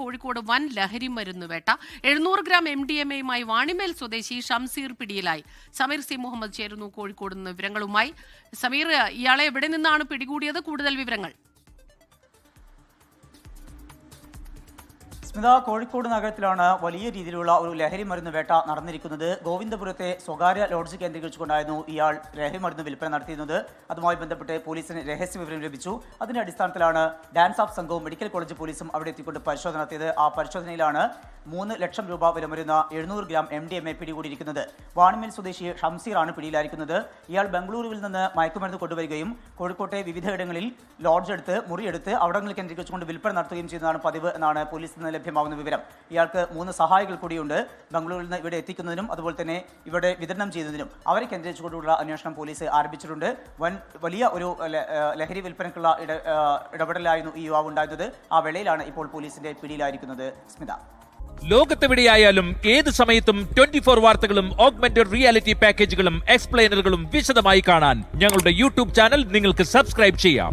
കോഴിക്കോട് വൻ ലഹരി മരുന്ന് വേട്ട. 700 ഗ്രാം MDMA-യുമായി വാണിമേൽ സ്വദേശി ഷംസീർ പിടിയിലായി. സമീർ സി മുഹമ്മദ് ചേരുന്നു കോഴിക്കോട് നിന്ന് വിവരങ്ങളുമായി. സമീർ, ഇയാളെ എവിടെ നിന്നാണ് പിടികൂടിയത്? കൂടുതൽ വിവരങ്ങൾ. സ്മിത, കോഴിക്കോട് നഗരത്തിലാണ് വലിയ രീതിയിലുള്ള ഒരു ലഹരി മരുന്ന് വേട്ട നടന്നിരിക്കുന്നത്. ഗോവിന്ദപുരത്തെ സ്വകാര്യ ലോഡ്ജ് കേന്ദ്രീകരിച്ചുകൊണ്ടായിരുന്നു ഇയാൾ ലഹരി മരുന്ന് വിൽപ്പന നടത്തിയിരുന്നത്. അതുമായി ബന്ധപ്പെട്ട് പോലീസിന് രഹസ്യ വിവരം ലഭിച്ചു. അതിന്റെ അടിസ്ഥാനത്തിലാണ് ഡാൻസ് ഓഫ് സംഘവും മെഡിക്കൽ കോളേജ് പോലീസും അവിടെ എത്തിക്കൊണ്ട് പരിശോധന നടത്തിയത്. ആ പരിശോധനയിലാണ് 3 ലക്ഷം രൂപ വില വരുന്ന 700 ഗ്രാം MDMA പിടികൂടിയിരിക്കുന്നത്. വാണിമേൽ സ്വദേശി ഷംസീറാണ് പിടിയിലായിരിക്കുന്നത്. ഇയാൾ ബംഗളൂരുവിൽ നിന്ന് മയക്കുമരുന്ന് കൊണ്ടുവരികയും കോഴിക്കോട്ടെ വിവിധയിടങ്ങളിൽ ലോഡ്ജ് എടുത്ത് മുറിയെടുത്ത് അവിടങ്ങളിൽ കേന്ദ്രീകരിച്ചുകൊണ്ട് വിൽപ്പന നടത്തുകയും ചെയ്യുന്നതാണ് പതിവ് എന്നാണ് പോലീസിൽ നിന്ന് ലഭ്യമാകുന്ന വിവരം. ഇയാൾക്ക് 3 സഹായികൾ കൂടിയുണ്ട്. ബംഗളൂരിൽ നിന്ന് ഇവിടെ എത്തിക്കുന്നതിനും അതുപോലെ തന്നെ ഇവിടെ വിതരണം ചെയ്യുന്നതിനും അവരെ കേന്ദ്രീകരിച്ചുകൊണ്ടുള്ള അന്വേഷണം പോലീസ് ആരംഭിച്ചിട്ടുണ്ട്. വലിയ ഒരു ലഹരി വിൽപ്പനയ്ക്കുള്ള ഇടപെടലായിരുന്നു ഈ യുവാവ് ഉണ്ടായിരുന്നത്. ആ വേളയിലാണ് ഇപ്പോൾ പോലീസിന്റെ പിടിയിലായിരിക്കുന്നത്. സ്മിത, ലോകത്തെവിടെയായാലും ഏത് സമയത്തും 24 വാർത്തകളും ഓഗ്മെന്റഡ് റിയാലിറ്റി പാക്കേജുകളും എക്സ്പ്ലെയിനറുകളും വിശദമായി കാണാൻ ഞങ്ങളുടെ യൂട്യൂബ് ചാനൽ നിങ്ങൾക്ക് സബ്സ്ക്രൈബ് ചെയ്യാം.